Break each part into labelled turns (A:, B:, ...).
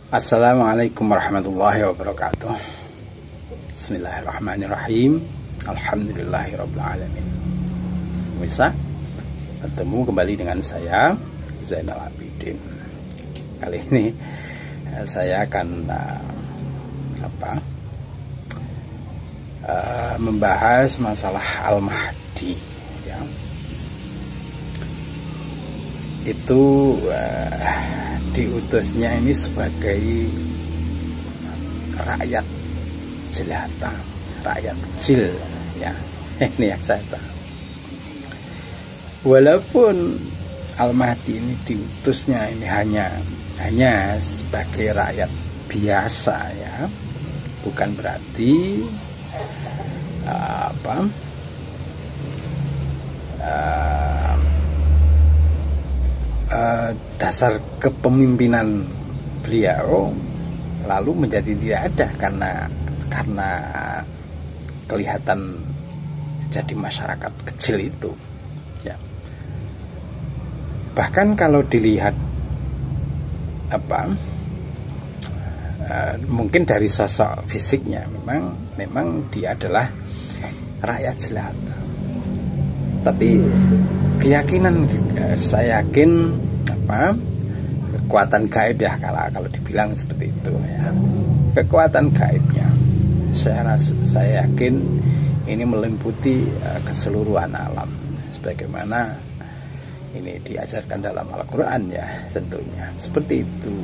A: Assalamualaikum warahmatullahi wabarakatuh. Bismillahirrahmanirrahim. Alhamdulillahirabbil alamin. Bisa bertemu kembali dengan saya Zainal Abidin. Kali ini saya akan membahas masalah Al-Mahdi ya. Itu diutusnya ini sebagai rakyat jelata, rakyat kecil ya. Ini yang saya tahu. Walaupun Al-Mahdi ini diutusnya ini hanya sebagai rakyat biasa ya, bukan berarti dasar kepemimpinan beliau lalu menjadi tidak ada karena kelihatan jadi masyarakat kecil itu ya. Bahkan kalau dilihat mungkin dari sosok fisiknya memang dia adalah rakyat jelata, tapi keyakinan saya yakin kekuatan gaib ya, kalau dibilang seperti itu ya, kekuatan gaibnya saya yakin ini meliputi keseluruhan alam sebagaimana ini diajarkan dalam Al-Quran ya, tentunya seperti itu.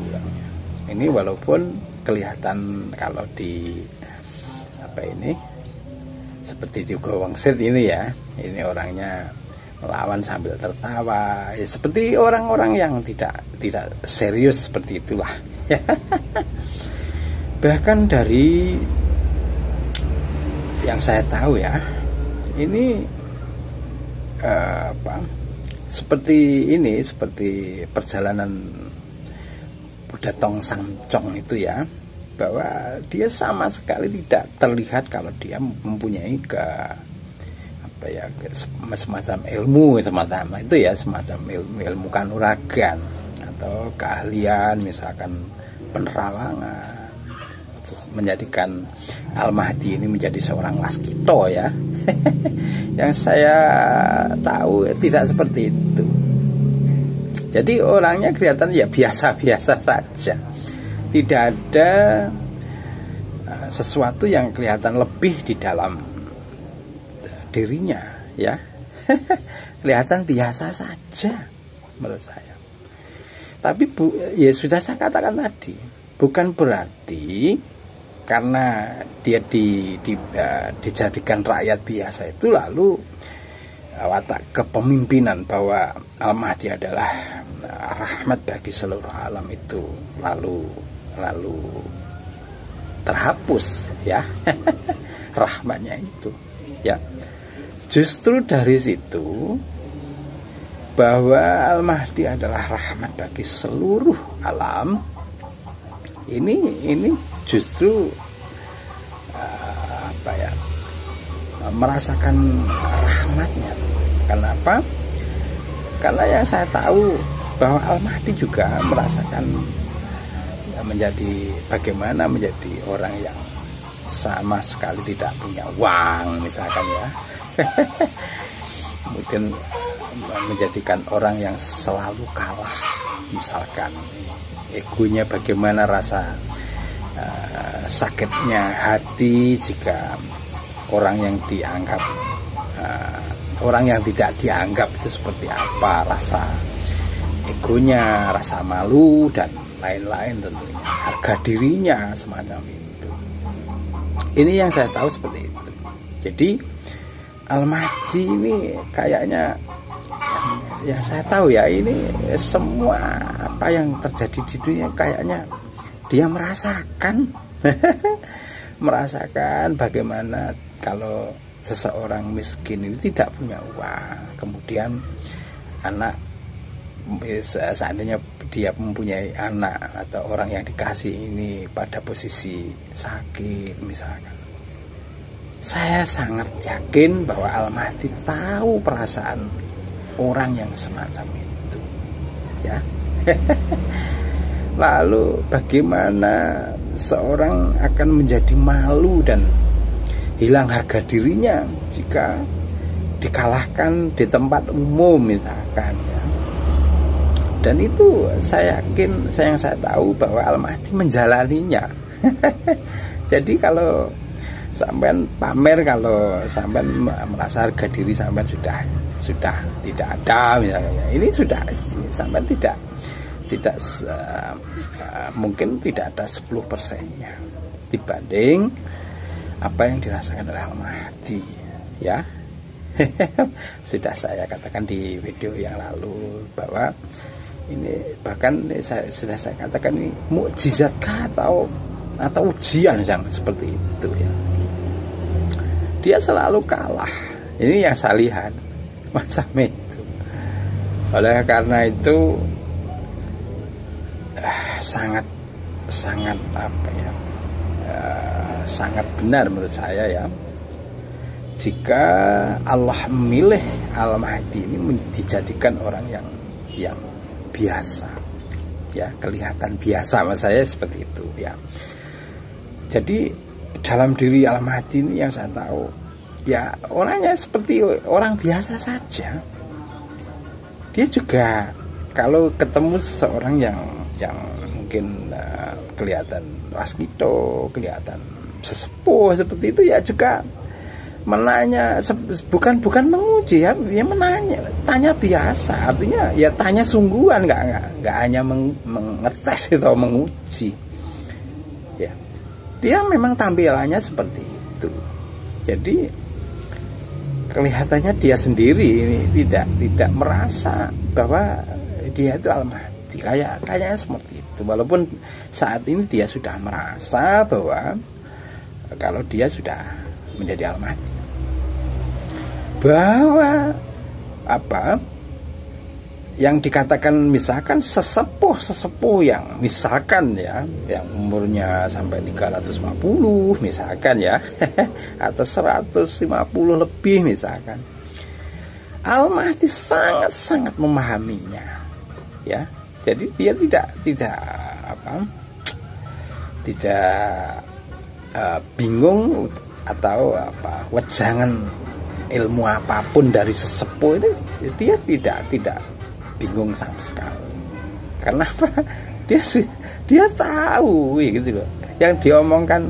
A: Ini walaupun kelihatan kalau di seperti di Gowongsit ini ya, ini orangnya melawan sambil tertawa ya, seperti orang-orang yang tidak serius seperti itulah ya. Bahkan dari yang saya tahu ya, ini seperti perjalanan Buddha Tong Samcong itu ya, bahwa dia sama sekali tidak terlihat kalau dia mempunyai semacam ilmu semacam itu ya, semacam ilmu kanuragan atau keahlian misalkan penerawangan, terus menjadikan Al-Mahdi ini menjadi seorang waskito ya. Yang saya tahu tidak seperti itu. Jadi orangnya kelihatan ya biasa-biasa saja, tidak ada sesuatu yang kelihatan lebih di dalam dirinya ya. Kelihatan biasa saja menurut saya. Tapi ya sudah saya katakan tadi, bukan berarti karena dia dijadikan rakyat biasa itu lalu watak kepemimpinan bahwa Al-Mahdi adalah rahmat bagi seluruh alam itu lalu terhapus ya. Rahmatnya itu ya. Justru dari situ bahwa Al-Mahdi adalah rahmat bagi seluruh alam. Ini justru merasakan rahmatnya. Kenapa? Karena yang saya tahu bahwa Al-Mahdi juga merasakan bagaimana menjadi orang yang sama sekali tidak punya uang misalkan ya. Kemudian menjadikan orang yang selalu kalah misalkan, egonya bagaimana, rasa sakitnya hati jika orang yang dianggap orang yang tidak dianggap itu seperti apa, rasa egonya, rasa malu dan lain-lain, tentunya harga dirinya semacam itu. Ini yang saya tahu seperti itu. Jadi Al-Mahdi ini kayaknya yang saya tahu ya, ini semua apa yang terjadi di dunia kayaknya dia merasakan. Merasakan bagaimana kalau seseorang miskin ini tidak punya uang, kemudian seandainya dia mempunyai anak atau orang yang dikasih ini pada posisi sakit misalkan, saya sangat yakin bahwa Al-Mahdi tahu perasaan orang yang semacam itu ya. Lalu bagaimana seorang akan menjadi malu dan hilang harga dirinya jika dikalahkan di tempat umum misalkan ya. Dan itu saya yakin, yang saya tahu bahwa Al-Mahdi menjalaninya. Jadi kalau sampean pamer, kalau sampean merasa harga diri sampean sudah tidak ada misalnya, ini sudah sampean tidak mungkin tidak ada 10%-nya dibanding apa yang dirasakan oleh Al-Mahdi ya. Sudah saya katakan di video yang lalu bahwa ini bahkan sudah saya katakan ini mukjizat atau ujian yang seperti itu ya. Dia selalu kalah. Ini yang saya lihat macam itu. Oleh karena itu sangat apa ya, sangat benar menurut saya ya, jika Allah memilih Al-Mahdi ini dijadikan orang yang biasa ya, kelihatan biasa, mas saya seperti itu ya. Jadi dalam diri Al-Mahdi ini yang saya tahu ya, orangnya seperti orang biasa saja. Dia juga kalau ketemu seseorang yang mungkin kelihatan waskito, kelihatan sesepuh seperti itu ya, juga menanya, bukan menguji ya, dia menanya, tanya biasa, artinya ya tanya sungguhan, nggak hanya mengetes atau menguji ya. Dia memang tampilannya seperti itu. Jadi kelihatannya dia sendiri ini tidak merasa bahwa dia itu Al-Mahdi, kayaknya seperti itu. Walaupun saat ini dia sudah merasa bahwa kalau dia sudah menjadi Al-Mahdi, bahwa apa yang dikatakan misalkan sesepuh yang misalkan ya, yang umurnya sampai 350 misalkan ya atau 150 lebih misalkan, Al-Mahdi sangat memahaminya ya. Jadi dia tidak bingung atau wejangan ilmu apapun dari sesepuh ini, dia tidak bingung sama sekali. Karena apa? Dia tahu gitu loh. Yang diomongkan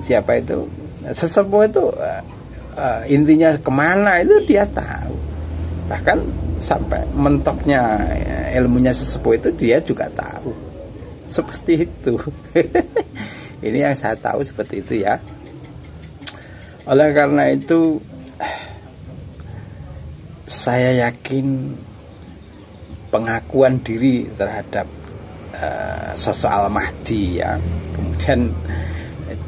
A: siapa itu sesepuh itu intinya kemana itu dia tahu. Bahkan sampai mentoknya ilmunya sesepuh itu dia juga tahu. Seperti itu. Ini yang saya tahu seperti itu ya. Oleh karena itu saya yakin pengakuan diri terhadap sosok Al-Mahdi ya, kemudian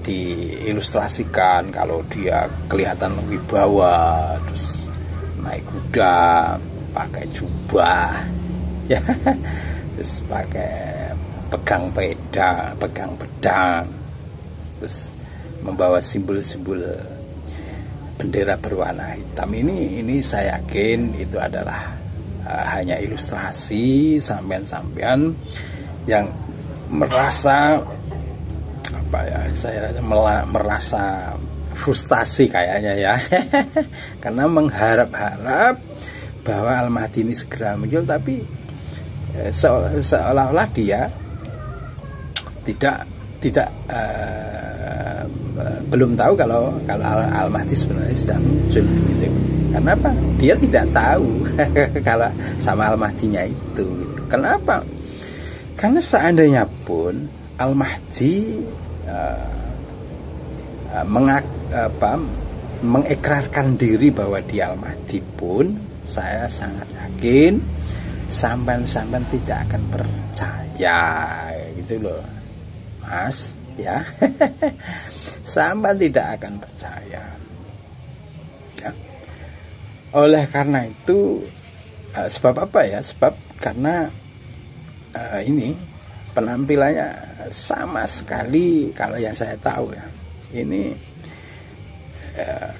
A: diilustrasikan kalau dia kelihatan wibawa, terus naik kuda, pakai jubah ya, terus pegang pedang, terus membawa simbol-simbol bendera berwarna hitam. Ini saya yakin itu adalah hanya ilustrasi sampean-sampean yang merasa apa ya, saya merasa frustasi kayaknya ya karena mengharap-harap bahwa Al-Mahdi ini segera muncul, tapi seolah-olah dia tidak belum tahu kalau Al-Mahdi sebenarnya sudah muncul gitu. Karena apa? Dia tidak tahu kalau sama Al-Mahdinya itu. Kenapa? Karena seandainya pun Al-Mahdi mengikrarkan diri bahwa dia Al-Mahdi pun, saya sangat yakin sampean tidak akan percaya gitu loh, Mas ya. Sampean tidak akan percaya ya. Oleh karena itu sebab apa ya? Sebab karena ini penampilannya sama sekali, kalau yang saya tahu ya, ini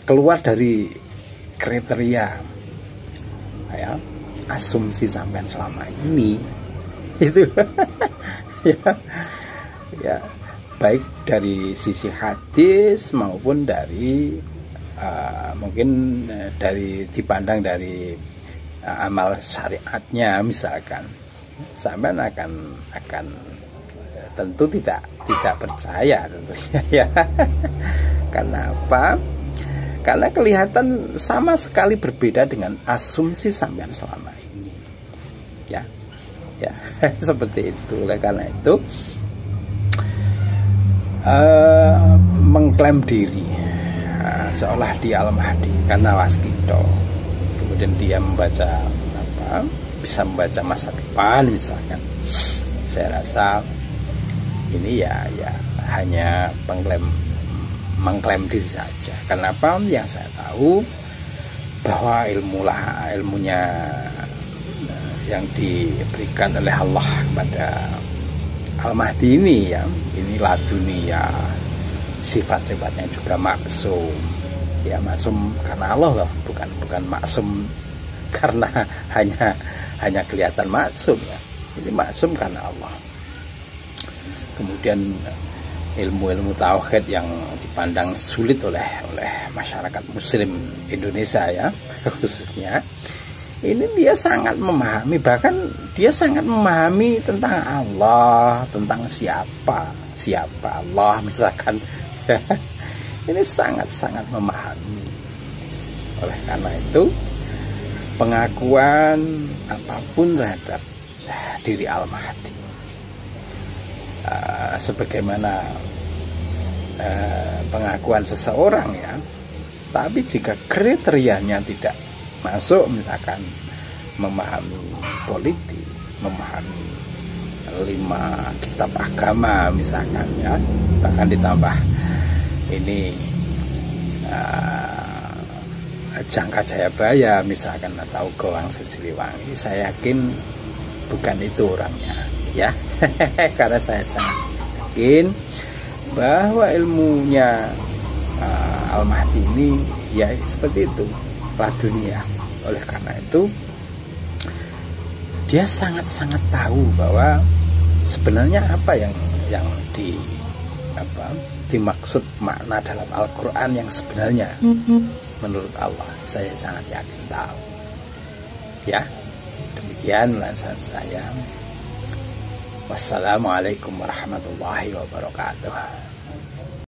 A: keluar dari kriteria ya, asumsi sampean selama ini itu. ya, ya, baik dari sisi hadis maupun dari mungkin dari dipandang dari amal syariatnya misalkan, sampai akan tentu tidak percaya tentunya ya. Karena apa? Karena kelihatan sama sekali berbeda dengan asumsi sampean selama ini. Ya. Ya, seperti itu. Karena itu mengklaim diri seolah dia Al-Mahdi karena waskito. Kemudian dia membaca bisa membaca masa depan misalkan. Saya rasa ini ya hanya mengklaim diri saja. Kenapa? Yang saya tahu bahwa ilmunya yang diberikan oleh Allah kepada Al-Mahdi ini ya, ini ladunia, sifat-sifatnya juga maksum. Ya maksum karena Allah loh, bukan maksum karena hanya kelihatan maksum ya. Ini maksum karena Allah. Kemudian ilmu tauhid yang dipandang sulit oleh masyarakat muslim Indonesia ya khususnya, ini dia sangat memahami, bahkan dia sangat memahami tentang Allah, tentang siapa Allah misalkan. Ini sangat memahami. Oleh karena itu pengakuan apapun terhadap diri Al-Mahdi, sebagaimana pengakuan seseorang ya, tapi jika kriterianya tidak masuk, misalkan memahami politik, memahami 5 kitab agama misalkan ya, bahkan ditambah ini Jangka Jayabaya misalkan, atau Gewang Siliwangi, saya yakin bukan itu orangnya ya. Karena saya sangat yakin bahwa ilmunya Al-Mahdi ini ya seperti itu, dunia. Oleh karena itu dia sangat tahu bahwa sebenarnya apa yang dimaksud makna dalam Al-Quran yang sebenarnya menurut Allah. Saya sangat yakin tahu ya. Demikian ulasan saya. Wassalamualaikum warahmatullahi wabarakatuh.